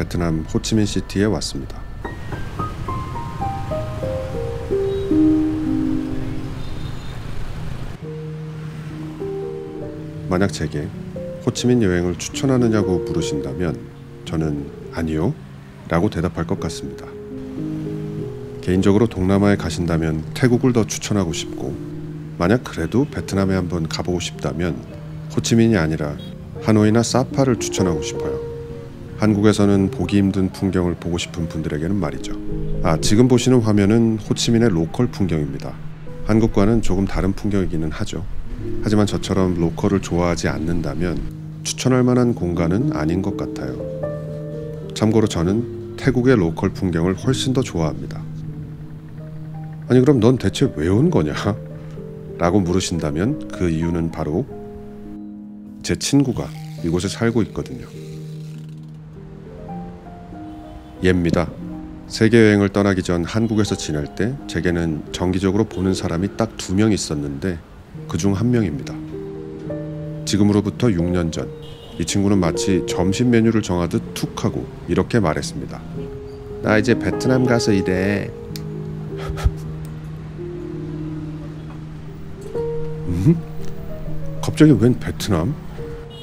베트남 호치민시티에 왔습니다. 만약 제게 호치민 여행을 추천하느냐고 물으신다면 저는 아니요 라고 대답할 것 같습니다. 개인적으로 동남아에 가신다면 태국을 더 추천하고 싶고, 만약 그래도 베트남에 한번 가보고 싶다면 호치민이 아니라 하노이나 사파를 추천하고 싶어요. 한국에서는 보기 힘든 풍경을 보고 싶은 분들에게는 말이죠. 지금 보시는 화면은 호치민의 로컬 풍경입니다. 한국과는 조금 다른 풍경이기는 하죠. 하지만 저처럼 로컬을 좋아하지 않는다면 추천할 만한 공간은 아닌 것 같아요. 참고로 저는 태국의 로컬 풍경을 훨씬 더 좋아합니다. 아니 그럼 넌 대체 왜 온 거냐? 라고 물으신다면 그 이유는 바로 제 친구가 이곳에 살고 있거든요. 얘입니다. 세계여행을 떠나기 전 한국에서 지낼 때 제게는 정기적으로 보는 사람이 딱 2명 있었는데 그중 한 명입니다. 지금으로부터 6년 전, 이 친구는 마치 점심 메뉴를 정하듯 툭 하고 이렇게 말했습니다. 나 이제 베트남 가서 일해. 갑자기 웬 베트남?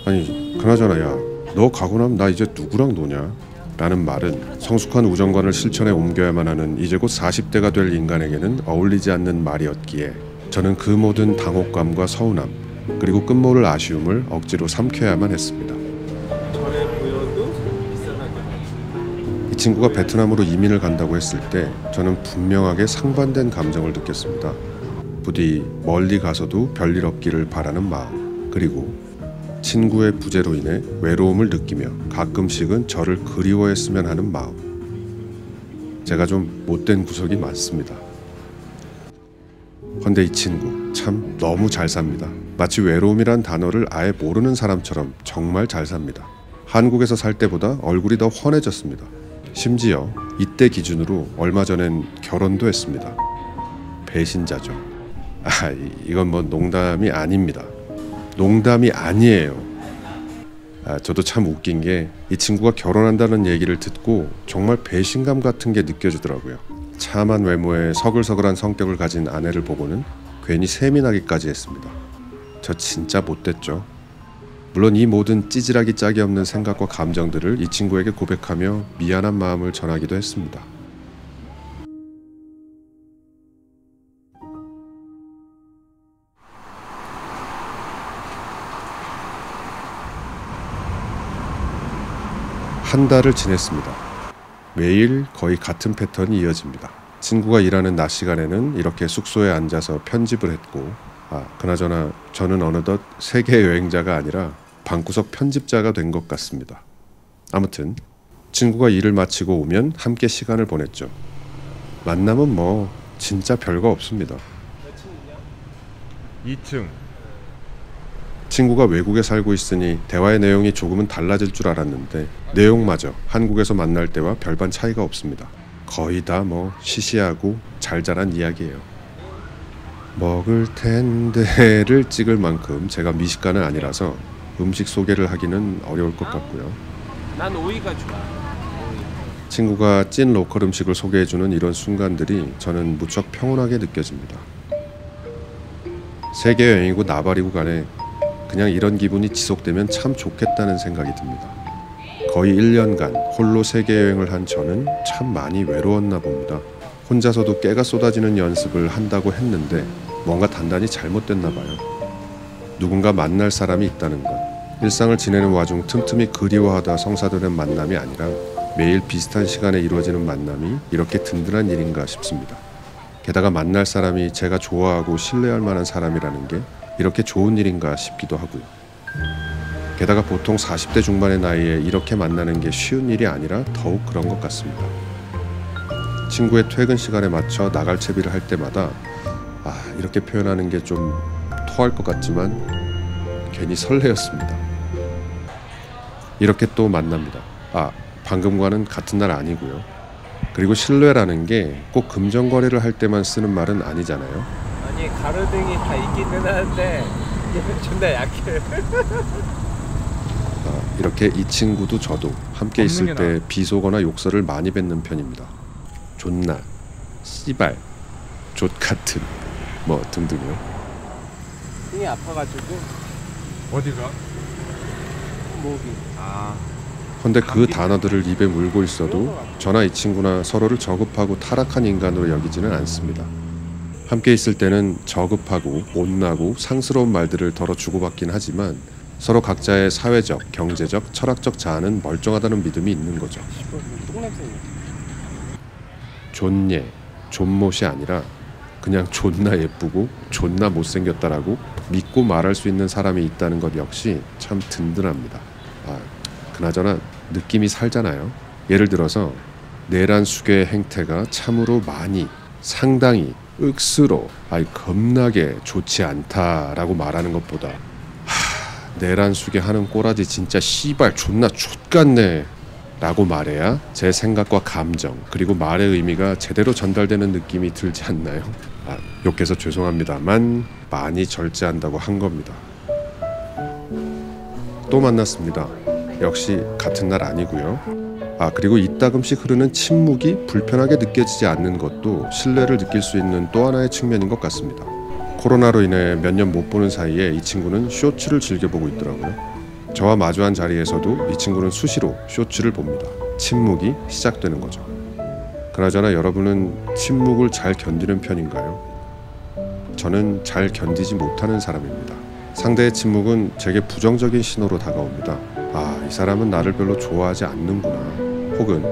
아니 그나저나 야, 너 가고 나면 나 이제 누구랑 노냐? 라는 말은 성숙한 우정관을 실천에 옮겨야만 하는 이제 곧 40대가 될 인간에게는 어울리지 않는 말이었기에 저는 그 모든 당혹감과 서운함 그리고 끝모를 아쉬움을 억지로 삼켜야만 했습니다. 이 친구가 베트남으로 이민을 간다고 했을 때 저는 분명하게 상반된 감정을 느꼈습니다. 부디 멀리 가서도 별일 없기를 바라는 마음, 그리고 친구의 부재로 인해 외로움을 느끼며 가끔씩은 저를 그리워했으면 하는 마음. 제가 좀 못된 구석이 많습니다. 헌데 이 친구 참 너무 잘 삽니다. 마치 외로움이란 단어를 아예 모르는 사람처럼 정말 잘 삽니다. 한국에서 살 때보다 얼굴이 더 훤해졌습니다. 심지어 이때 기준으로 얼마 전엔 결혼도 했습니다. 배신자죠. 이건 뭐 농담이 아닙니다. 농담이 아니에요. 저도 참 웃긴 게 이 친구가 결혼한다는 얘기를 듣고 정말 배신감 같은 게 느껴지더라고요. 참한 외모에 서글서글한 성격을 가진 아내를 보고는 괜히 셈이 나기까지 했습니다. 저 진짜 못됐죠. 물론 이 모든 찌질하기 짝이 없는 생각과 감정들을 이 친구에게 고백하며 미안한 마음을 전하기도 했습니다. 한 달을 지냈습니다. 매일 거의 같은 패턴이 이어집니다. 친구가 일하는 낮 시간에는 이렇게 숙소에 앉아서 편집을 했고, 그나저나 저는 어느덧 세계 여행자가 아니라 방구석 편집자가 된 것 같습니다. 아무튼 친구가 일을 마치고 오면 함께 시간을 보냈죠. 만남은 뭐 진짜 별거 없습니다. 2층. 친구가 외국에 살고 있으니 대화의 내용이 조금은 달라질 줄 알았는데 내용마저 한국에서 만날 때와 별반 차이가 없습니다. 거의 다 뭐 시시하고 잘 자란 이야기예요. 먹을 텐데를 찍을 만큼 제가 미식가는 아니라서 음식 소개를 하기는 어려울 것 같고요. 난 오이가 좋아. 친구가 찐 로컬 음식을 소개해주는 이런 순간들이 저는 무척 평온하게 느껴집니다. 세계 여행이고 나발이고 간에 그냥 이런 기분이 지속되면 참 좋겠다는 생각이 듭니다. 거의 1년간 홀로 세계여행을 한 저는 참 많이 외로웠나 봅니다. 혼자서도 깨가 쏟아지는 연습을 한다고 했는데 뭔가 단단히 잘못됐나 봐요. 누군가 만날 사람이 있다는 것, 일상을 지내는 와중 틈틈이 그리워하다 성사되는 만남이 아니라 매일 비슷한 시간에 이루어지는 만남이 이렇게 든든한 일인가 싶습니다. 게다가 만날 사람이 제가 좋아하고 신뢰할 만한 사람이라는 게 이렇게 좋은 일인가 싶기도 하고요. 게다가 보통 40대 중반의 나이에 이렇게 만나는 게 쉬운 일이 아니라 더욱 그런 것 같습니다. 친구의 퇴근 시간에 맞춰 나갈 채비를 할 때마다 이렇게 표현하는 게 좀 토할 것 같지만 괜히 설레었습니다. 이렇게 또 만납니다. 방금과는 같은 날 아니고요. 그리고 신뢰라는 게 꼭 금전거래를 할 때만 쓰는 말은 아니잖아요. 아니 가로등이 다 있기는 하는데 얘는 존나 약해. 이렇게 이 친구도 저도 함께 있을 때 비속어나 욕설을 많이 뱉는 편입니다. 존나, 씨발, 족같은 뭐 등등요. 등이 아파가지고 어디가? 목이. 근데 그 단어들을 입에 물고 있어도 저나 이 친구나 서로를 저급하고 타락한 인간으로 여기지는 않습니다. 함께 있을 때는 저급하고 못나고 상스러운 말들을 덜어 주고받긴 하지만 서로 각자의 사회적, 경제적, 철학적 자아는 멀쩡하다는 믿음이 있는 거죠. 똥냄새. 존예, 존못이 아니라 그냥 존나 예쁘고 존나 못생겼다라고 믿고 말할 수 있는 사람이 있다는 것 역시 참 든든합니다. 그나저나 느낌이 살잖아요. 예를 들어서 내란 수괴의 행태가 참으로 많이, 상당히, 억수로, 겁나게 좋지 않다라고 말하는 것보다 내란 수괴하는 꼬라지 진짜 씨발 존나 족같네 라고 말해야 제 생각과 감정 그리고 말의 의미가 제대로 전달되는 느낌이 들지 않나요? 욕해서 죄송합니다만 많이 절제한다고 한 겁니다. 또 만났습니다. 역시 같은 날 아니고요. 그리고 이따금씩 흐르는 침묵이 불편하게 느껴지지 않는 것도 신뢰를 느낄 수 있는 또 하나의 측면인 것 같습니다. 코로나로 인해 몇 년 못 보는 사이에 이 친구는 쇼츠를 즐겨보고 있더라고요. 저와 마주한 자리에서도 이 친구는 수시로 쇼츠를 봅니다. 침묵이 시작되는 거죠. 그나저나 여러분은 침묵을 잘 견디는 편인가요? 저는 잘 견디지 못하는 사람입니다. 상대의 침묵은 제게 부정적인 신호로 다가옵니다. 이 사람은 나를 별로 좋아하지 않는구나. 혹은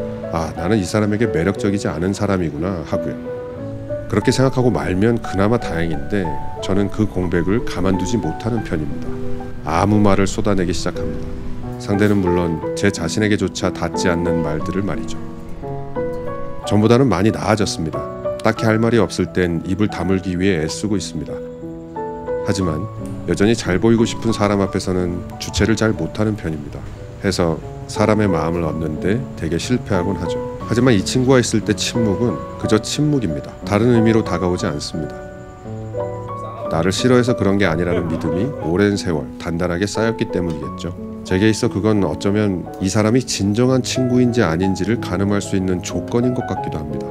나는 이 사람에게 매력적이지 않은 사람이구나 하고요. 그렇게 생각하고 말면 그나마 다행인데 저는 그 공백을 가만두지 못하는 편입니다. 아무 말을 쏟아내기 시작합니다. 상대는 물론 제 자신에게조차 닿지 않는 말들을 말이죠. 전보다는 많이 나아졌습니다. 딱히 할 말이 없을 땐 입을 다물기 위해 애쓰고 있습니다. 하지만 여전히 잘 보이고 싶은 사람 앞에서는 주체를 잘 못하는 편입니다. 해서 사람의 마음을 얻는데 되게 실패하곤 하죠. 하지만 이 친구와 있을 때 침묵은 그저 침묵입니다. 다른 의미로 다가오지 않습니다. 나를 싫어해서 그런 게 아니라는 믿음이 오랜 세월 단단하게 쌓였기 때문이겠죠. 제게 있어 그건 어쩌면 이 사람이 진정한 친구인지 아닌지를 가늠할 수 있는 조건인 것 같기도 합니다.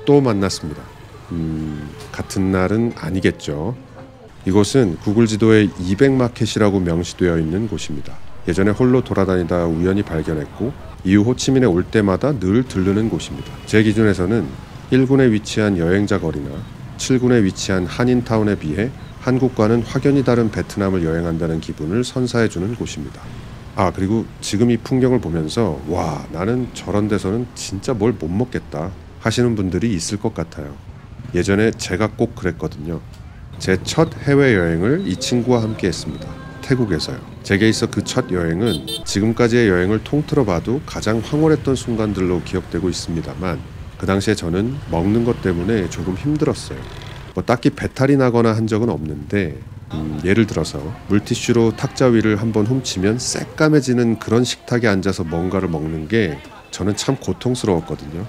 또 만났습니다. 같은 날은 아니겠죠. 이곳은 구글 지도에 200마켓이라고 명시되어 있는 곳입니다. 예전에 홀로 돌아다니다 우연히 발견했고 이후 호치민에 올 때마다 늘 들르는 곳입니다. 제 기준에서는 1군에 위치한 여행자 거리나 7군에 위치한 한인타운에 비해 한국과는 확연히 다른 베트남을 여행한다는 기분을 선사해주는 곳입니다. 그리고 지금 이 풍경을 보면서 와, 나는 저런 데서는 진짜 뭘 못 먹겠다 하시는 분들이 있을 것 같아요. 예전에 제가 꼭 그랬거든요. 제 첫 해외여행을 이 친구와 함께 했습니다. 태국에서요. 제게 있어 그 첫 여행은 지금까지의 여행을 통틀어 봐도 가장 황홀했던 순간들로 기억되고 있습니다만 그 당시에 저는 먹는 것 때문에 조금 힘들었어요. 딱히 배탈이 나거나 한 적은 없는데 예를 들어서 물티슈로 탁자 위를 한번 훔치면 새까매지는 그런 식탁에 앉아서 뭔가를 먹는 게 저는 참 고통스러웠거든요.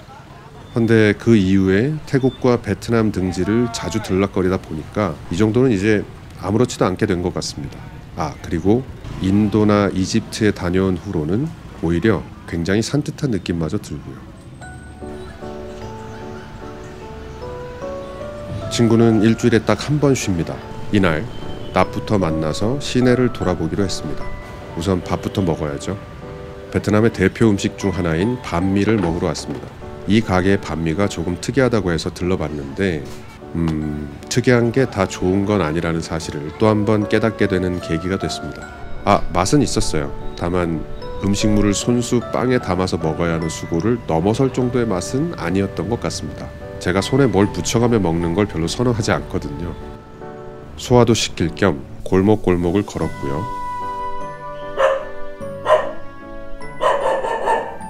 근데 그 이후에 태국과 베트남 등지를 자주 들락거리다 보니까 이 정도는 이제 아무렇지도 않게 된 것 같습니다. 그리고 인도나 이집트에 다녀온 후로는 오히려 굉장히 산뜻한 느낌마저 들고요. 친구는 일주일에 딱 한 번 쉽니다. 이날 낮부터 만나서 시내를 돌아보기로 했습니다. 우선 밥부터 먹어야죠. 베트남의 대표 음식 중 하나인 반미를 먹으러 왔습니다. 이 가게의 반미가 조금 특이하다고 해서 들러봤는데 특이한 게 다 좋은 건 아니라는 사실을 또 한 번 깨닫게 되는 계기가 됐습니다. 맛은 있었어요. 다만 음식물을 손수 빵에 담아서 먹어야 하는 수고를 넘어설 정도의 맛은 아니었던 것 같습니다. 제가 손에 뭘 붙여가며 먹는 걸 별로 선호하지 않거든요. 소화도 시킬 겸 골목골목을 걸었고요.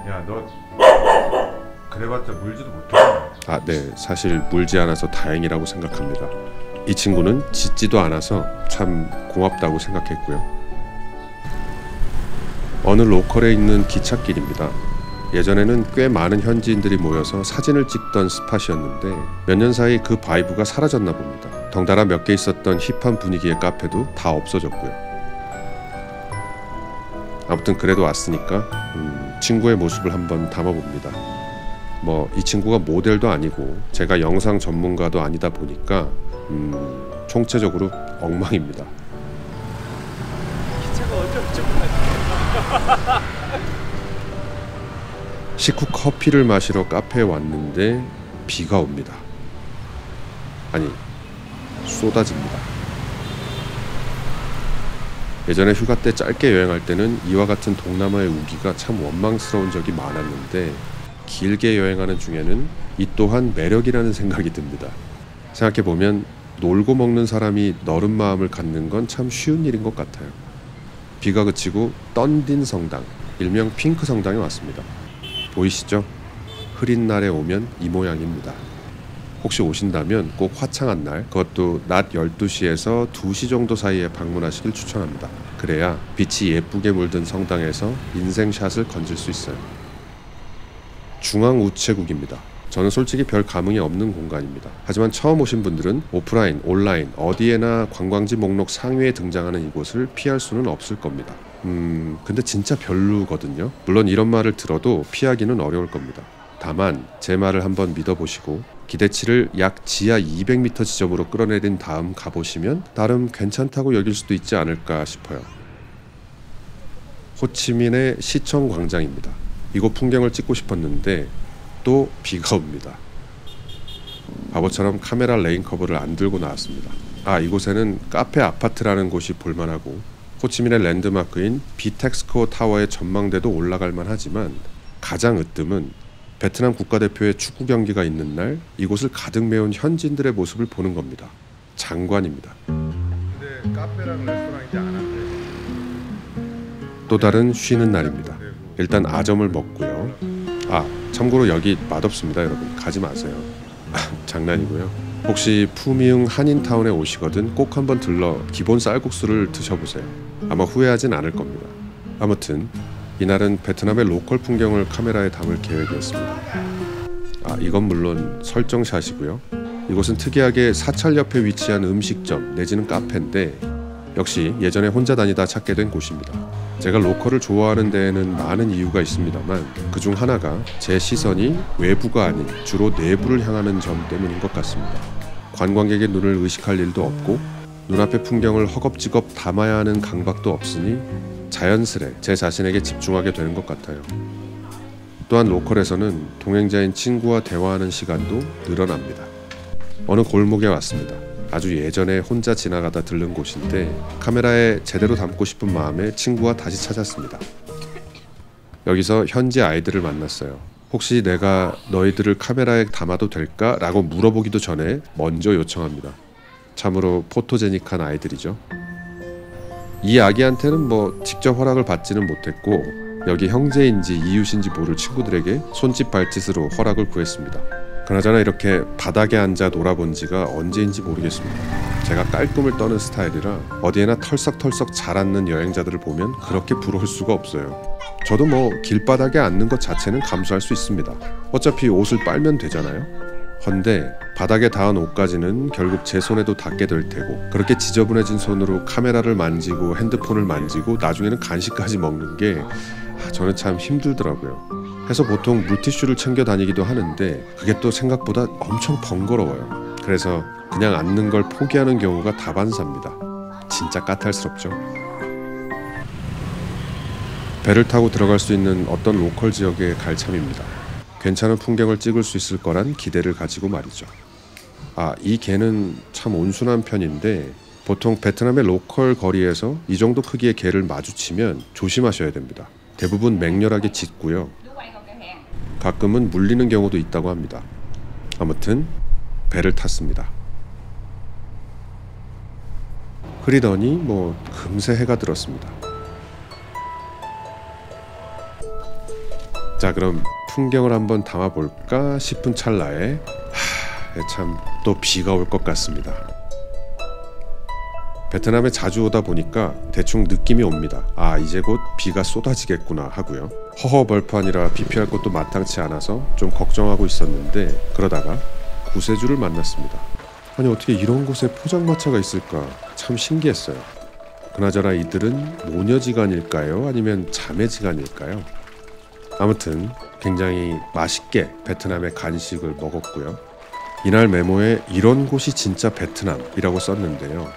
야, 너 그래봤자 물지도 못해. 네, 사실 물지 않아서 다행이라고 생각합니다. 이 친구는 짖지도 않아서 참 고맙다고 생각했고요. 어느 로컬에 있는 기찻길입니다. 예전에는 꽤 많은 현지인들이 모여서 사진을 찍던 스팟이었는데 몇 년 사이 그 바이브가 사라졌나 봅니다. 덩달아 몇 개 있었던 힙한 분위기의 카페도 다 없어졌고요. 아무튼 그래도 왔으니까 친구의 모습을 한번 담아봅니다. 뭐 이 친구가 모델도 아니고 제가 영상 전문가도 아니다 보니까 총체적으로 엉망입니다. 기차가 어쩌고저쩌고 식후 커피를 마시러 카페에 왔는데 비가 옵니다. 아니, 쏟아집니다. 예전에 휴가 때 짧게 여행할 때는 이와 같은 동남아의 우기가 참 원망스러운 적이 많았는데 길게 여행하는 중에는 이 또한 매력이라는 생각이 듭니다. 생각해보면 놀고 먹는 사람이 너른 마음을 갖는 건 참 쉬운 일인 것 같아요. 비가 그치고 던딘 성당, 일명 핑크 성당에 왔습니다. 보이시죠? 흐린 날에 오면 이 모양입니다. 혹시 오신다면 꼭 화창한 날, 그것도 낮 12시에서 2시 정도 사이에 방문하시길 추천합니다. 그래야 빛이 예쁘게 물든 성당에서 인생샷을 건질 수 있어요. 중앙우체국입니다. 저는 솔직히 별 감흥이 없는 공간입니다. 하지만 처음 오신 분들은 오프라인, 온라인 어디에나 관광지 목록 상위에 등장하는 이곳을 피할 수는 없을 겁니다. 근데 진짜 별로거든요. 물론 이런 말을 들어도 피하기는 어려울 겁니다. 다만 제 말을 한번 믿어보시고 기대치를 약 지하 200m 지점으로 끌어내린 다음 가보시면 나름 괜찮다고 여길 수도 있지 않을까 싶어요. 호치민의 시청 광장입니다. 이곳 풍경을 찍고 싶었는데 또 비가 옵니다. 바보처럼 카메라 레인커버를 안 들고 나왔습니다. 이곳에는 카페 아파트라는 곳이 볼만하고 호치민의 랜드마크인 비텍스코 타워의 전망대도 올라갈만 하지만 가장 으뜸은 베트남 국가대표의 축구 경기가 있는 날 이곳을 가득 메운 현지인들의 모습을 보는 겁니다. 장관입니다. 근데 카페랑 레스토랑인지 안 한대. 또 다른 쉬는 날입니다. 일단 아점을 먹고요. 참고로 여기 맛없습니다, 여러분. 가지 마세요. 장난이고요. 혹시 푸미흥 한인타운에 오시거든 꼭 한번 들러 기본 쌀국수를 드셔보세요. 아마 후회하진 않을 겁니다. 아무튼 이날은 베트남의 로컬 풍경을 카메라에 담을 계획이었습니다. 이건 물론 설정샷이고요. 이곳은 특이하게 사찰 옆에 위치한 음식점 내지는 카페인데 역시 예전에 혼자 다니다 찾게 된 곳입니다. 제가 로컬을 좋아하는 데에는 많은 이유가 있습니다만 그중 하나가 제 시선이 외부가 아닌 주로 내부를 향하는 점 때문인 것 같습니다. 관광객의 눈을 의식할 일도 없고 눈앞의 풍경을 허겁지겁 담아야 하는 강박도 없으니 자연스레 제 자신에게 집중하게 되는 것 같아요. 또한 로컬에서는 동행자인 친구와 대화하는 시간도 늘어납니다. 어느 골목에 왔습니다. 아주 예전에 혼자 지나가다 들른 곳인데 카메라에 제대로 담고 싶은 마음에 친구와 다시 찾았습니다. 여기서 현지 아이들을 만났어요. 혹시 내가 너희들을 카메라에 담아도 될까? 라고 물어보기도 전에 먼저 요청합니다. 참으로 포토제닉한 아이들이죠. 이 아기한테는 직접 허락을 받지는 못했고 여기 형제인지 이웃인지 모를 친구들에게 손짓 발짓으로 허락을 구했습니다. 그나저나 이렇게 바닥에 앉아 놀아본 지가 언제인지 모르겠습니다. 제가 깔끔을 떠는 스타일이라 어디에나 털썩털썩 잘 앉는 여행자들을 보면 그렇게 부러울 수가 없어요. 저도 길바닥에 앉는 것 자체는 감수할 수 있습니다. 어차피 옷을 빨면 되잖아요. 헌데 바닥에 닿은 옷까지는 결국 제 손에도 닿게 될 테고 그렇게 지저분해진 손으로 카메라를 만지고 핸드폰을 만지고 나중에는 간식까지 먹는 게 저는 참 힘들더라고요. 해서 보통 물티슈를 챙겨 다니기도 하는데 그게 또 생각보다 엄청 번거로워요. 그래서 그냥 앉는 걸 포기하는 경우가 다반사입니다. 진짜 까탈스럽죠. 배를 타고 들어갈 수 있는 어떤 로컬 지역에 갈 참입니다. 괜찮은 풍경을 찍을 수 있을 거란 기대를 가지고 말이죠. 이 개는 참 온순한 편인데 보통 베트남의 로컬 거리에서 이 정도 크기의 개를 마주치면 조심하셔야 됩니다. 대부분 맹렬하게 짖고요. 가끔은 물리는 경우도 있다고 합니다. 아무튼 배를 탔습니다. 흐리더니 금세 해가 들었습니다. 자, 그럼 풍경을 한번 담아볼까 싶은 찰나에 참 또 비가 올 것 같습니다. 베트남에 자주 오다 보니까 대충 느낌이 옵니다. 이제 곧 비가 쏟아지겠구나 하고요. 허허벌판이라 비 피할 곳도 마땅치 않아서 좀 걱정하고 있었는데 그러다가 구세주를 만났습니다. 아니 어떻게 이런 곳에 포장마차가 있을까 참 신기했어요. 그나저나 이들은 모녀지간일까요? 아니면 자매지간일까요? 아무튼 굉장히 맛있게 베트남의 간식을 먹었고요. 이날 메모에 이런 곳이 진짜 베트남이라고 썼는데요.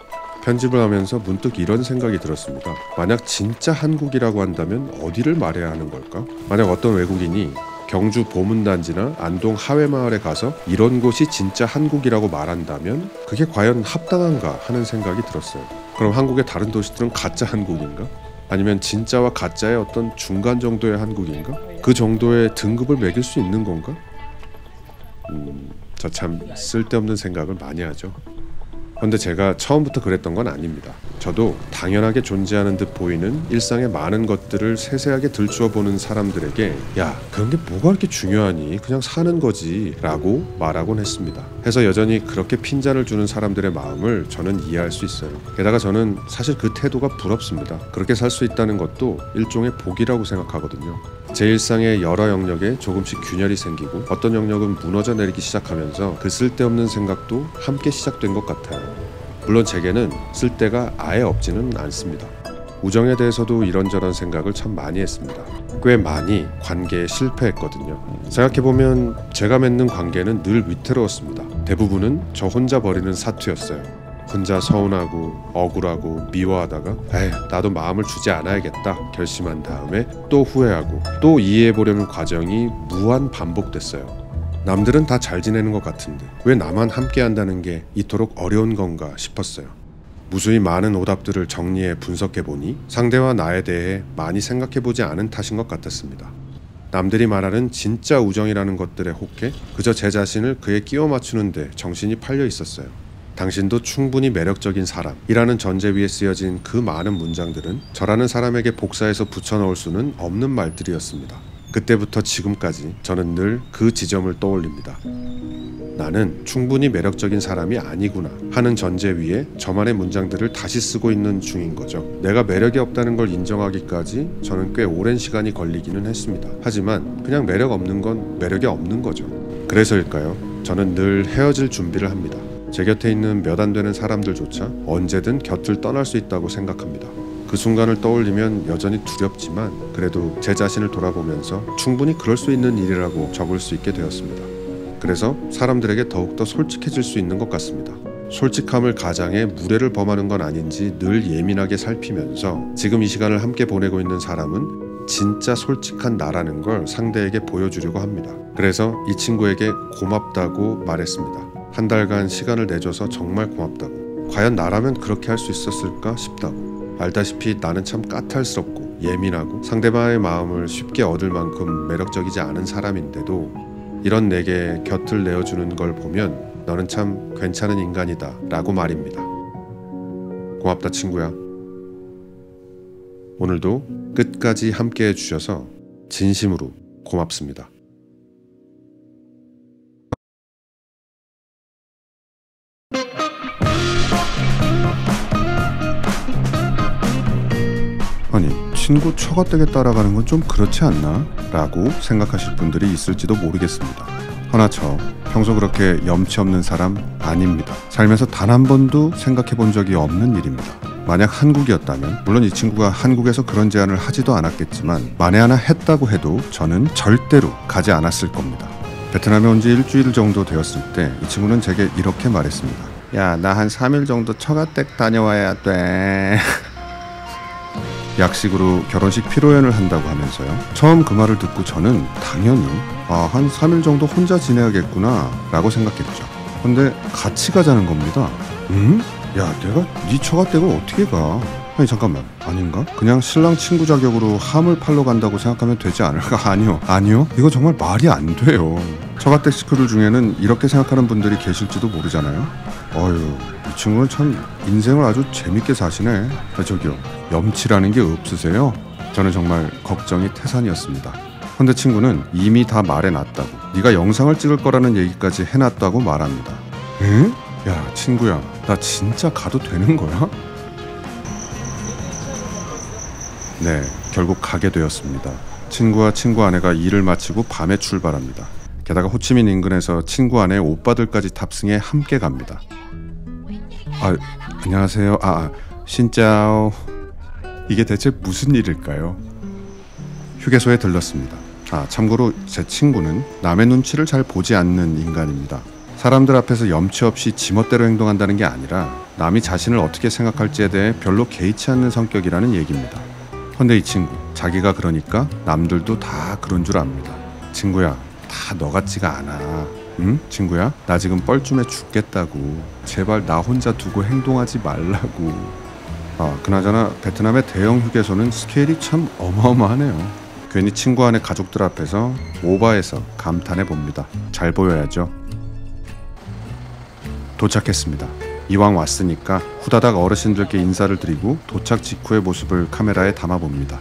편집을 하면서 문득 이런 생각이 들었습니다. 만약 진짜 한국이라고 한다면 어디를 말해야 하는 걸까? 만약 어떤 외국인이 경주 보문단지나 안동 하회마을에 가서 이런 곳이 진짜 한국이라고 말한다면 그게 과연 합당한가 하는 생각이 들었어요. 그럼 한국의 다른 도시들은 가짜 한국인가? 아니면 진짜와 가짜의 어떤 중간 정도의 한국인가? 그 정도의 등급을 매길 수 있는 건가? 저 참 쓸데없는 생각을 많이 하죠. 그런데 제가 처음부터 그랬던 건 아닙니다. 저도 당연하게 존재하는 듯 보이는 일상의 많은 것들을 세세하게 들추어 보는 사람들에게 야, 그런 게 뭐가 그렇게 중요하니? 그냥 사는 거지 라고 말하곤 했습니다. 해서 여전히 그렇게 핀잔을 주는 사람들의 마음을 저는 이해할 수 있어요. 게다가 저는 사실 그 태도가 부럽습니다. 그렇게 살 수 있다는 것도 일종의 복이라고 생각하거든요. 제 일상의 여러 영역에 조금씩 균열이 생기고 어떤 영역은 무너져 내리기 시작하면서 그 쓸데없는 생각도 함께 시작된 것 같아요. 물론 제게는 쓸데가 아예 없지는 않습니다. 우정에 대해서도 이런저런 생각을 참 많이 했습니다. 꽤 많이 관계에 실패했거든요. 생각해보면 제가 맺는 관계는 늘 위태로웠습니다. 대부분은 저 혼자 벌이는 사투였어요. 혼자 서운하고 억울하고 미워하다가 에이, 나도 마음을 주지 않아야겠다 결심한 다음에 또 후회하고 또 이해해보려는 과정이 무한 반복됐어요. 남들은 다 잘 지내는 것 같은데 왜 나만 함께 한다는 게 이토록 어려운 건가 싶었어요. 무수히 많은 오답들을 정리해 분석해보니 상대와 나에 대해 많이 생각해보지 않은 탓인 것 같았습니다. 남들이 말하는 진짜 우정이라는 것들에 혹해 그저 제 자신을 그에 끼워 맞추는데 정신이 팔려 있었어요. 당신도 충분히 매력적인 사람이라는 전제 위에 쓰여진 그 많은 문장들은 저라는 사람에게 복사해서 붙여넣을 수는 없는 말들이었습니다. 그때부터 지금까지 저는 늘 그 지점을 떠올립니다. 나는 충분히 매력적인 사람이 아니구나 하는 전제 위에 저만의 문장들을 다시 쓰고 있는 중인 거죠. 내가 매력이 없다는 걸 인정하기까지 저는 꽤 오랜 시간이 걸리기는 했습니다. 하지만 그냥 매력 없는 건 매력이 없는 거죠. 그래서일까요? 저는 늘 헤어질 준비를 합니다. 제 곁에 있는 몇 안 되는 사람들조차 언제든 곁을 떠날 수 있다고 생각합니다. 그 순간을 떠올리면 여전히 두렵지만 그래도 제 자신을 돌아보면서 충분히 그럴 수 있는 일이라고 적을 수 있게 되었습니다. 그래서 사람들에게 더욱더 솔직해질 수 있는 것 같습니다. 솔직함을 가장해 무례를 범하는 건 아닌지 늘 예민하게 살피면서 지금 이 시간을 함께 보내고 있는 사람은 진짜 솔직한 나라는 걸 상대에게 보여주려고 합니다. 그래서 이 친구에게 고맙다고 말했습니다. 한 달간 시간을 내줘서 정말 고맙다고. 과연 나라면 그렇게 할 수 있었을까 싶다고. 알다시피 나는 참 까탈스럽고 예민하고 상대방의 마음을 쉽게 얻을 만큼 매력적이지 않은 사람인데도 이런 내게 곁을 내어주는 걸 보면 너는 참 괜찮은 인간이다 라고 말입니다. 고맙다 친구야. 오늘도 끝까지 함께 해주셔서 진심으로 고맙습니다. 아니, 친구 처가댁에 따라가는 건 좀 그렇지 않나? 라고 생각하실 분들이 있을지도 모르겠습니다. 허나 저 평소 그렇게 염치 없는 사람 아닙니다. 살면서 단 한 번도 생각해 본 적이 없는 일입니다. 만약 한국이었다면, 물론 이 친구가 한국에서 그런 제안을 하지도 않았겠지만 만에 하나 했다고 해도 저는 절대로 가지 않았을 겁니다. 베트남에 온 지 일주일 정도 되었을 때 이 친구는 제게 이렇게 말했습니다. 야, 나 한 3일 정도 처가댁 다녀와야 돼. 약식으로 결혼식 피로연을 한다고 하면서요. 처음 그 말을 듣고 저는 당연히 한 3일 정도 혼자 지내야겠구나 라고 생각했죠. 근데 같이 가자는 겁니다. 응? 야, 내가 네 처가댁을 어떻게 가? 아니 잠깐만, 아닌가? 그냥 신랑 친구 자격으로 함을 팔러 간다고 생각하면 되지 않을까? 아니요 이거 정말 말이 안 돼요. 처가댁 식구들 중에는 이렇게 생각하는 분들이 계실지도 모르잖아요. 어휴, 이 친구는 참 인생을 아주 재밌게 사시네. 저기요, 염치라는 게 없으세요? 저는 정말 걱정이 태산이었습니다. 근데 친구는 이미 다 말해놨다고, 네가 영상을 찍을 거라는 얘기까지 해놨다고 말합니다. 에? 야 친구야, 나 진짜 가도 되는 거야? 네, 결국 가게 되었습니다. 친구와 친구 아내가 일을 마치고 밤에 출발합니다. 게다가 호치민 인근에서 친구 아내 오빠들까지 탑승해 함께 갑니다. 안녕하세요. 신짜오. 이게 대체 무슨 일일까요? 휴게소에 들렀습니다. 참고로 제 친구는 남의 눈치를 잘 보지 않는 인간입니다. 사람들 앞에서 염치 없이 지멋대로 행동한다는 게 아니라 남이 자신을 어떻게 생각할지에 대해 별로 개의치 않는 성격이라는 얘기입니다. 근데 이 친구, 자기가 그러니까 남들도 다 그런 줄 압니다. 친구야, 다 너 같지가 않아. 응? 친구야, 나 지금 뻘쭘해 죽겠다고. 제발 나 혼자 두고 행동하지 말라고. 그나저나 베트남의 대형 휴게소는 스케일이 참 어마어마하네요. 괜히 친구 안의 가족들 앞에서 오바해서 감탄해 봅니다. 잘 보여야죠. 도착했습니다. 이왕 왔으니까 후다닥 어르신들께 인사를 드리고 도착 직후의 모습을 카메라에 담아봅니다.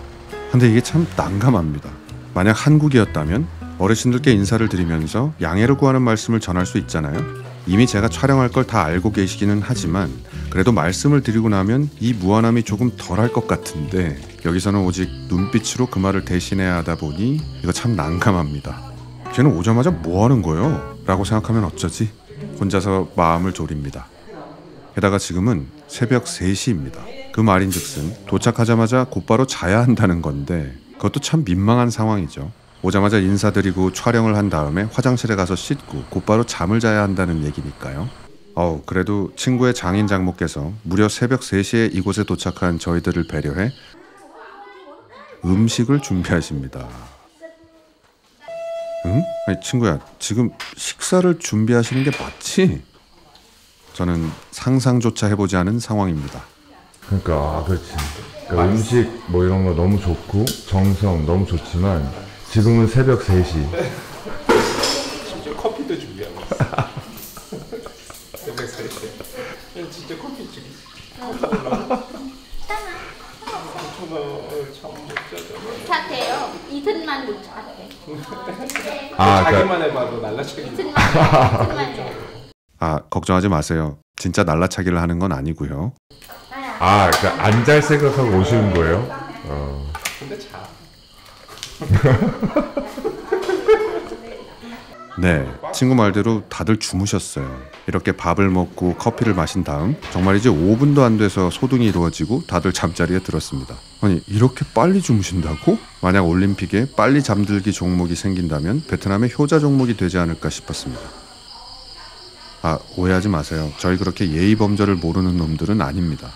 근데 이게 참 난감합니다. 만약 한국이었다면 어르신들께 인사를 드리면서 양해를 구하는 말씀을 전할 수 있잖아요. 이미 제가 촬영할 걸 다 알고 계시기는 하지만 그래도 말씀을 드리고 나면 이 무안함이 조금 덜할 것 같은데 여기서는 오직 눈빛으로 그 말을 대신해야 하다 보니 이거 참 난감합니다. 쟤는 오자마자 뭐 하는 거예요? 라고 생각하면 어쩌지? 혼자서 마음을 졸입니다. 게다가 지금은 새벽 3시입니다. 그 말인즉슨 도착하자마자 곧바로 자야 한다는 건데 그것도 참 민망한 상황이죠. 오자마자 인사드리고 촬영을 한 다음에 화장실에 가서 씻고 곧바로 잠을 자야 한다는 얘기니까요. 그래도 친구의 장인 장모께서 무려 새벽 3시에 이곳에 도착한 저희들을 배려해 음식을 준비하십니다. 응? 아니, 친구야, 지금 식사를 준비하시는 게 맞지? 저는 상상조차 해보지 않은 상황입니다. 그러니까 그렇지. 그러니까 음식 뭐 이런 거 너무 좋고 정성 너무 좋지만 지금은 새벽 3시. 심지어 커피도 준비하고 있어. 새벽 3시에. 진짜 커피 지금. 못하대요. 이틀만 못하대. 자기만 해봐도 날라차기. 걱정하지 마세요. 진짜 날라차기를 하는 건 아니고요. 그러니까 안 잘 생각하고 오시는 거예요? 근데 자. 네, 친구 말대로 다들 주무셨어요. 이렇게 밥을 먹고 커피를 마신 다음 정말 이제 5분도 안 돼서 소등이 이루어지고 다들 잠자리에 들었습니다. 아니, 이렇게 빨리 주무신다고? 만약 올림픽에 빨리 잠들기 종목이 생긴다면 베트남의 효자 종목이 되지 않을까 싶었습니다. 오해하지 마세요. 저희 그렇게 예의 범절을 모르는 놈들은 아닙니다.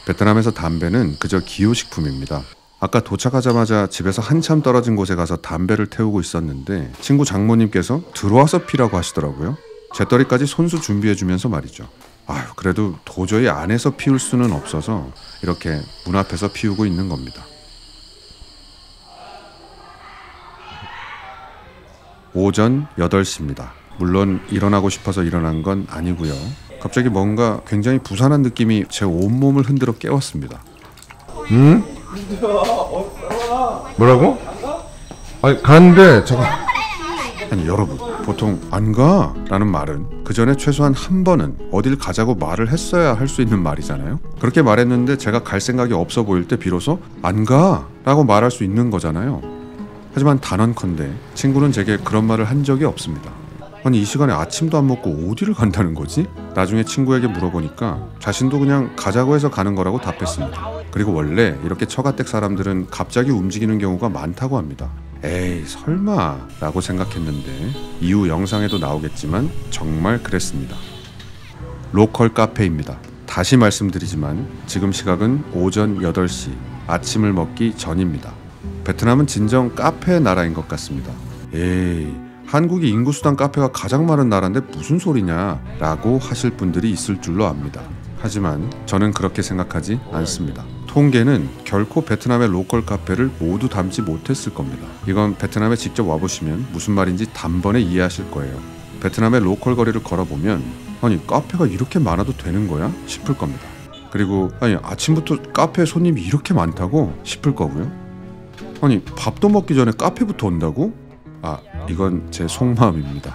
베트남에서 담배는 그저 기호식품입니다. 아까 도착하자마자 집에서 한참 떨어진 곳에 가서 담배를 태우고 있었는데 친구 장모님께서 들어와서 피라고 하시더라고요. 재떨이까지 손수 준비해주면서 말이죠. 그래도 도저히 안에서 피울 수는 없어서 이렇게 문 앞에서 피우고 있는 겁니다. 오전 8시입니다. 물론 일어나고 싶어서 일어난 건 아니고요. 갑자기 뭔가 굉장히 부산한 느낌이 제 온몸을 흔들어 깨웠습니다. 응? 뭐라고? 아니 가는데 잠깐. 아니 여러분, 보통 안 가? 라는 말은 그 전에 최소한 한 번은 어딜 가자고 말을 했어야 할 수 있는 말이잖아요. 그렇게 말했는데 제가 갈 생각이 없어 보일 때 비로소 안 가! 라고 말할 수 있는 거잖아요. 하지만 단언컨대 친구는 제게 그런 말을 한 적이 없습니다. 아니 이 시간에 아침도 안 먹고 어디를 간다는 거지? 나중에 친구에게 물어보니까 자신도 그냥 가자고 해서 가는 거라고 답했습니다. 그리고 원래 이렇게 처가댁 사람들은 갑자기 움직이는 경우가 많다고 합니다. 에이 설마 라고 생각했는데 이후 영상에도 나오겠지만 정말 그랬습니다. 로컬 카페입니다. 다시 말씀드리지만 지금 시각은 오전 8시, 아침을 먹기 전입니다. 베트남은 진정 카페의 나라인 것 같습니다. 에이 한국이 인구수당 카페가 가장 많은 나라인데 무슨 소리냐 라고 하실 분들이 있을 줄로 압니다. 하지만 저는 그렇게 생각하지 않습니다. 통계는 결코 베트남의 로컬 카페를 모두 담지 못했을 겁니다. 이건 베트남에 직접 와보시면 무슨 말인지 단번에 이해하실 거예요. 베트남의 로컬 거리를 걸어보면 아니 카페가 이렇게 많아도 되는 거야? 싶을 겁니다. 그리고 아니 아침부터 카페에 손님이 이렇게 많다고? 싶을 거고요. 아니 밥도 먹기 전에 카페부터 온다고? 이건 제 속마음입니다.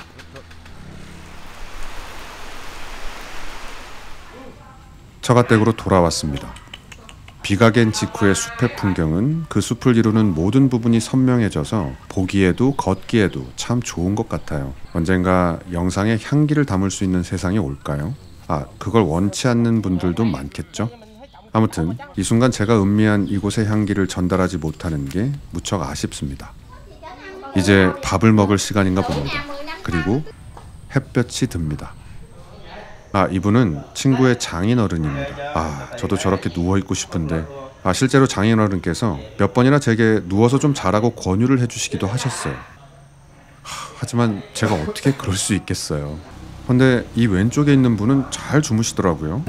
처가댁으로 돌아왔습니다. 비가 갠 직후의 숲의 풍경은 그 숲을 이루는 모든 부분이 선명해져서 보기에도 걷기에도 참 좋은 것 같아요. 언젠가 영상에 향기를 담을 수 있는 세상이 올까요? 그걸 원치 않는 분들도 많겠죠? 아무튼 이 순간 제가 음미한 이곳의 향기를 전달하지 못하는 게 무척 아쉽습니다. 이제 밥을 먹을 시간인가 봅니다. 그리고 햇볕이 듭니다. 이분은 친구의 장인어른입니다. 저도 저렇게 누워있고 싶은데 실제로 장인어른께서 몇 번이나 제게 누워서 좀 자라고 권유를 해주시기도 하셨어요. 하지만 제가 어떻게 그럴 수 있겠어요. 근데 이 왼쪽에 있는 분은 잘 주무시더라고요.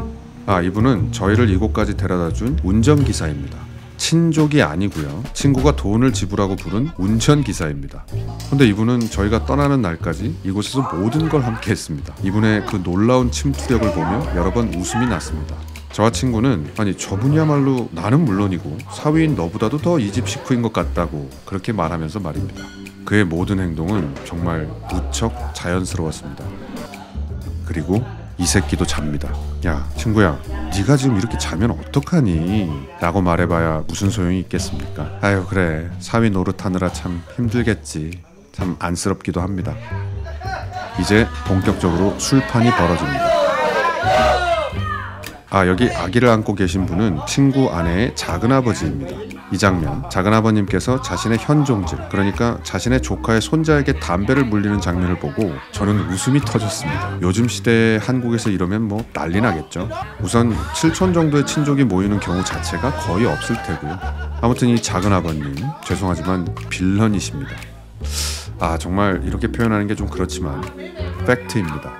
이분은 저희를 이곳까지 데려다준 운전기사입니다. 친족이 아니고요. 친구가 돈을 지불하고 부른 운전기사입니다. 근데 이분은 저희가 떠나는 날까지 이곳에서 모든 걸 함께 했습니다. 이분의 그 놀라운 침투력을 보며 여러 번 웃음이 났습니다. 저와 친구는 저분이야말로 나는 물론이고 사위인 너보다도 더 이 집 식구인 것 같다고 그렇게 말하면서 말입니다. 그의 모든 행동은 정말 무척 자연스러웠습니다. 그리고 이 새끼도 잡니다. 야 친구야, 네가 지금 이렇게 자면 어떡하니? 라고 말해봐야 무슨 소용이 있겠습니까? 아유 그래, 사위 노릇하느라 참 힘들겠지. 참 안쓰럽기도 합니다. 이제 본격적으로 술판이 벌어집니다. 여기 아기를 안고 계신 분은 친구 아내의 작은아버지입니다. 이 장면, 작은아버님께서 자신의 현종질, 그러니까 자신의 조카의 손자에게 담배를 물리는 장면을 보고 저는 웃음이 터졌습니다. 요즘 시대에 한국에서 이러면 뭐 난리 나겠죠. 우선 7촌 정도의 친족이 모이는 경우 자체가 거의 없을 테고요. 아무튼 이 작은아버님, 죄송하지만 빌런이십니다. 정말 이렇게 표현하는 게 좀 그렇지만 팩트입니다.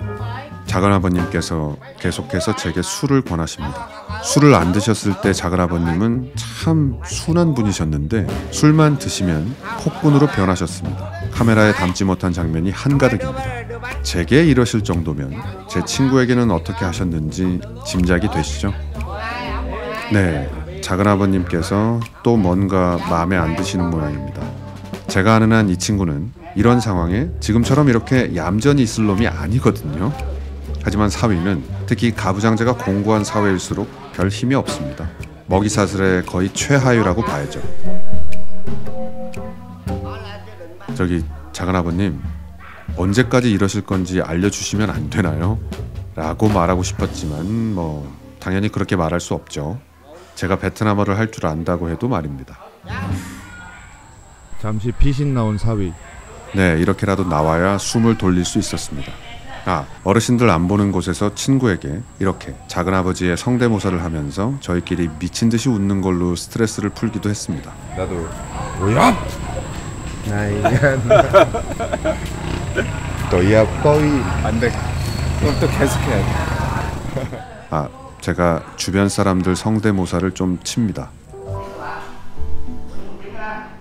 작은아버님께서 계속해서 제게 술을 권하십니다. 술을 안 드셨을 때 작은아버님은 참 순한 분이셨는데 술만 드시면 폭군으로 변하셨습니다. 카메라에 담지 못한 장면이 한가득입니다. 제게 이러실 정도면 제 친구에게는 어떻게 하셨는지 짐작이 되시죠? 네, 작은아버님께서 또 뭔가 마음에 안 드시는 모양입니다. 제가 아는 한 이 친구는 이런 상황에 지금처럼 이렇게 얌전히 있을 놈이 아니거든요. 하지만 사위는, 특히 가부장제가 공고한 사회일수록 별 힘이 없습니다. 먹이사슬의 거의 최하위라고 봐야죠. 저기 작은아버님, 언제까지 이러실 건지 알려주시면 안 되나요? 라고 말하고 싶었지만 당연히 그렇게 말할 수 없죠. 제가 베트남어를 할 줄 안다고 해도 말입니다. 잠시 피신 나온 사위. 네, 이렇게라도 나와야 숨을 돌릴 수 있었습니다. 어르신들 안 보는 곳에서 친구에게 이렇게 작은아버지의 성대모사를 하면서 저희끼리 미친 듯이 웃는 걸로 스트레스를 풀기도 했습니다. 나도 뭐야? 너야 거의 안 돼. 그럼 또 계속해야 돼. 제가 주변 사람들 성대모사를 좀 칩니다.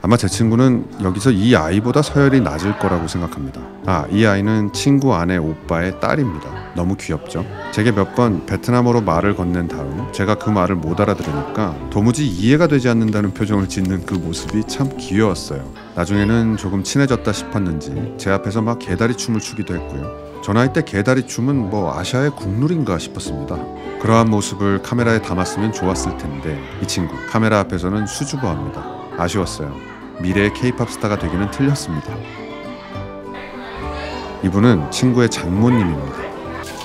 아마 제 친구는 여기서 이 아이보다 서열이 낮을 거라고 생각합니다. 이 아이는 친구 아내 오빠의 딸입니다. 너무 귀엽죠? 제게 몇 번 베트남어로 말을 건넨 다음 제가 그 말을 못 알아들으니까 도무지 이해가 되지 않는다는 표정을 짓는 그 모습이 참 귀여웠어요. 나중에는 조금 친해졌다 싶었는지 제 앞에서 막 개다리 춤을 추기도 했고요. 저 나이 때 개다리 춤은 아시아의 국룰인가 싶었습니다. 그러한 모습을 카메라에 담았으면 좋았을 텐데 이 친구 카메라 앞에서는 수줍어합니다. 아쉬웠어요. 미래의 K-팝 스타가 되기는 틀렸습니다. 이분은 친구의 장모님입니다.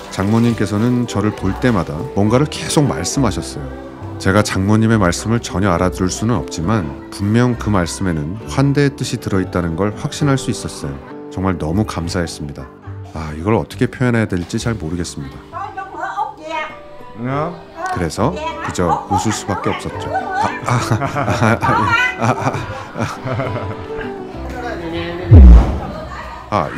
장모님께서는 저를 볼 때마다 뭔가를 계속 말씀하셨어요. 제가 장모님의 말씀을 전혀 알아들을 수는 없지만 분명 그 말씀에는 환대의 뜻이 들어있다는 걸 확신할 수 있었어요. 정말 너무 감사했습니다. 이걸 어떻게 표현해야 될지 잘 모르겠습니다. 그래서 그저 웃을 수밖에 없었죠.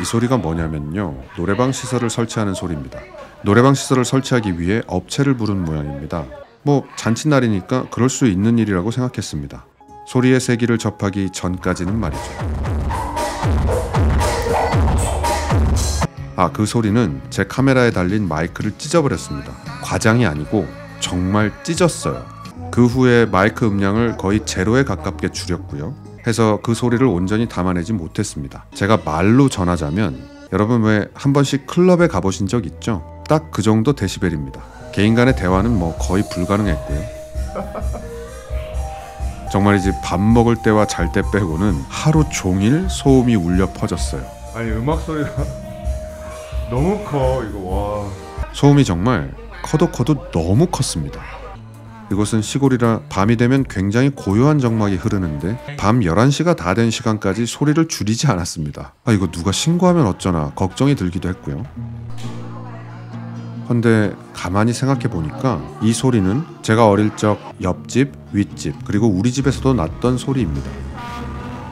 이 소리가 뭐냐면요, 노래방 시설을 설치하는 소리입니다. 노래방 시설을 설치하기 위해 업체를 부른 모양입니다. 잔칫날이니까 그럴 수 있는 일이라고 생각했습니다. 소리의 세기를 접하기 전까지는 말이죠. 그 소리는 제 카메라에 달린 마이크를 찢어버렸습니다. 과장이 아니고 정말 찢었어요. 그 후에 마이크 음량을 거의 제로에 가깝게 줄였고요. 해서 그 소리를 온전히 담아내지 못했습니다. 제가 말로 전하자면, 여러분 왜 한 번씩 클럽에 가보신 적 있죠? 딱 그 정도 데시벨입니다. 개인 간의 대화는 거의 불가능했고요. 정말이지 밥 먹을 때와 잘 때 빼고는 하루 종일 소음이 울려 퍼졌어요. 아니 음악 소리가 너무 커 이거. 와. 소음이 정말 커도 너무 컸습니다. 이곳은 시골이라 밤이 되면 굉장히 고요한 정막이 흐르는데 밤 11시가 다 된 시간까지 소리를 줄이지 않았습니다. 아, 이거 누가 신고하면 어쩌나 걱정이 들기도 했고요. 근데 가만히 생각해 보니까 이 소리는 제가 어릴 적 옆집, 윗집, 그리고 우리 집에서도 났던 소리입니다.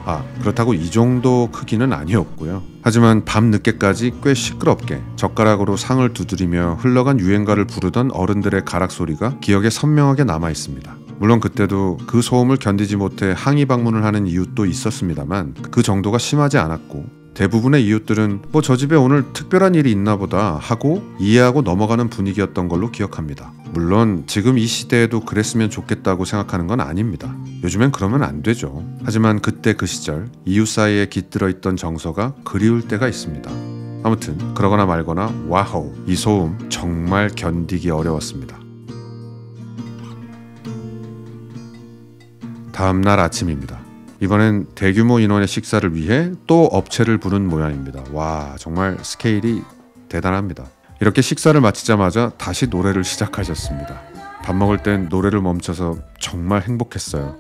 아, 그렇다고 이 정도 크기는 아니었고요. 하지만 밤 늦게까지 꽤 시끄럽게 젓가락으로 상을 두드리며 흘러간 유행가를 부르던 어른들의 가락 소리가 기억에 선명하게 남아 있습니다. 물론 그때도 그 소음을 견디지 못해 항의 방문을 하는 이웃도 있었습니다만 그 정도가 심하지 않았고, 대부분의 이웃들은 뭐 저 집에 오늘 특별한 일이 있나 보다 하고 이해하고 넘어가는 분위기였던 걸로 기억합니다. 물론 지금 이 시대에도 그랬으면 좋겠다고 생각하는 건 아닙니다. 요즘엔 그러면 안 되죠. 하지만 그때 그 시절 이웃 사이에 깃들어 있던 정서가 그리울 때가 있습니다. 아무튼 그러거나 말거나 와우, 이 소음 정말 견디기 어려웠습니다. 다음 날 아침입니다. 이번엔 대규모 인원의 식사를 위해 또 업체를 부른 모양입니다. 와, 정말 스케일이 대단합니다. 이렇게 식사를 마치자마자 다시 노래를 시작하셨습니다. 밥 먹을 땐 노래를 멈춰서 정말 행복했어요.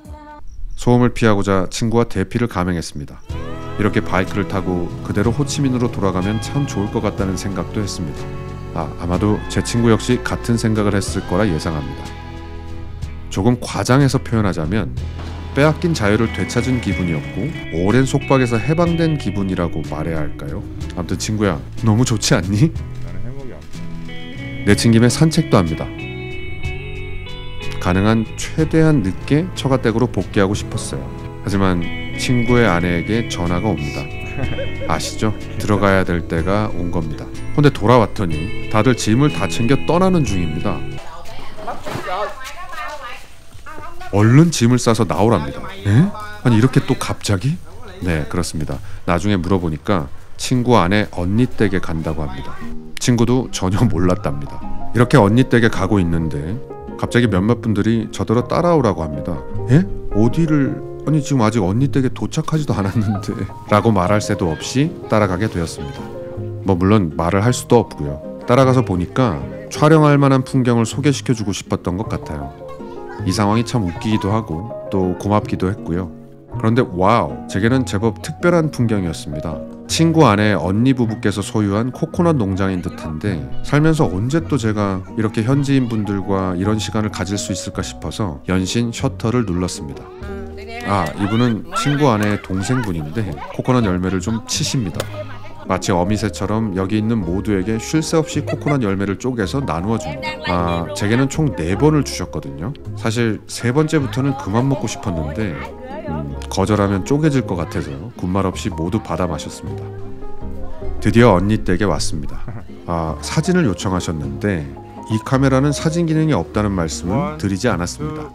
소음을 피하고자 친구와 대피를 감행했습니다. 이렇게 바이크를 타고 그대로 호치민으로 돌아가면 참 좋을 것 같다는 생각도 했습니다. 아마도 제 친구 역시 같은 생각을 했을 거라 예상합니다. 조금 과장해서 표현하자면 빼앗긴 자유를 되찾은 기분이었고 오랜 속박에서 해방된 기분이라고 말해야 할까요? 아무튼 친구야, 너무 좋지 않니? 나는 행복이 없어. 내친 김에 산책도 합니다. 가능한 최대한 늦게 처가댁으로 복귀하고 싶었어요. 하지만 친구의 아내에게 전화가 옵니다. 아시죠? 들어가야 될 때가 온 겁니다. 근데 돌아왔더니 다들 짐을 다 챙겨 떠나는 중입니다. 얼른 짐을 싸서 나오랍니다. 에? 아니 이렇게 또 갑자기? 네, 그렇습니다. 나중에 물어보니까 친구 아내 언니 댁에 간다고 합니다. 친구도 전혀 몰랐답니다. 이렇게 언니 댁에 가고 있는데 갑자기 몇몇 분들이 저더러 따라오라고 합니다. 에? 어디를? 아니 지금 아직 언니 댁에 도착하지도 않았는데 라고 말할 새도 없이 따라가게 되었습니다. 뭐 물론 말을 할 수도 없고요. 따라가서 보니까 촬영할 만한 풍경을 소개시켜주고 싶었던 것 같아요. 이 상황이 참 웃기기도 하고 또 고맙기도 했고요. 그런데 와우, 제게는 제법 특별한 풍경이었습니다. 친구 아내의 언니 부부께서 소유한 코코넛 농장인 듯한데 살면서 언제 또 제가 이렇게 현지인 분들과 이런 시간을 가질 수 있을까 싶어서 연신 셔터를 눌렀습니다. 이분은 친구 아내의 동생분인데 코코넛 열매를 좀 치십니다. 마치 어미새처럼 여기 있는 모두에게 쉴 새 없이 코코넛 열매를 쪼개서 나누어 줍니다. 제게는 총 4번을 주셨거든요. 사실 3번째부터는 그만 먹고 싶었는데 거절하면 쪼개질 것 같아서 군말 없이 모두 받아 마셨습니다. 드디어 언니 댁에 왔습니다. 사진을 요청하셨는데 이 카메라는 사진 기능이 없다는 말씀을 드리지 않았습니다.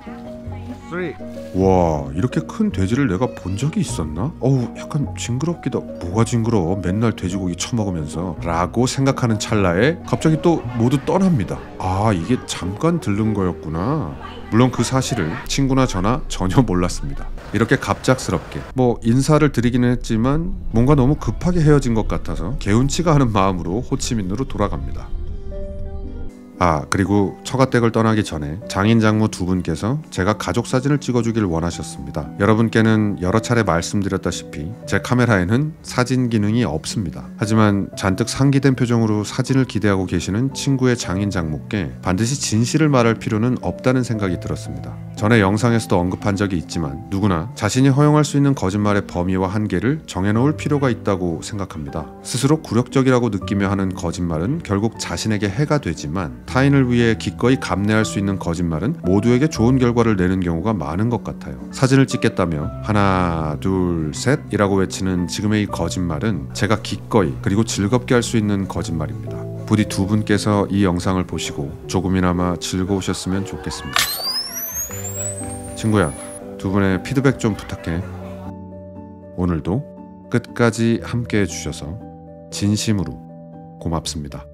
와, 이렇게 큰 돼지를 내가 본 적이 있었나? 약간 징그럽기도. 뭐가 징그러워, 맨날 돼지고기 처먹으면서 라고 생각하는 찰나에 갑자기 또 모두 떠납니다. 이게 잠깐 들른 거였구나. 물론 그 사실을 친구나 저나 전혀 몰랐습니다. 이렇게 갑작스럽게 뭐 인사를 드리기는 했지만 뭔가 너무 급하게 헤어진 것 같아서 개운치가 않은 마음으로 호치민으로 돌아갑니다. 그리고 처가댁을 떠나기 전에 장인 장모 2분께서 제가 가족 사진을 찍어주길 원하셨습니다. 여러분께는 여러 차례 말씀드렸다시피 제 카메라에는 사진 기능이 없습니다. 하지만 잔뜩 상기된 표정으로 사진을 기대하고 계시는 친구의 장인 장모께 반드시 진실을 말할 필요는 없다는 생각이 들었습니다. 전에 영상에서도 언급한 적이 있지만 누구나 자신이 허용할 수 있는 거짓말의 범위와 한계를 정해놓을 필요가 있다고 생각합니다. 스스로 굴욕적이라고 느끼며 하는 거짓말은 결국 자신에게 해가 되지만 타인을 위해 기꺼이 감내할 수 있는 거짓말은 모두에게 좋은 결과를 내는 경우가 많은 것 같아요. 사진을 찍겠다며 하나 둘 셋 이라고 외치는 지금의 이 거짓말은 제가 기꺼이 그리고 즐겁게 할 수 있는 거짓말입니다. 부디 2분께서 이 영상을 보시고 조금이나마 즐거우셨으면 좋겠습니다. 친구야, 2분의 피드백 좀 부탁해. 오늘도 끝까지 함께 해주셔서 진심으로 고맙습니다.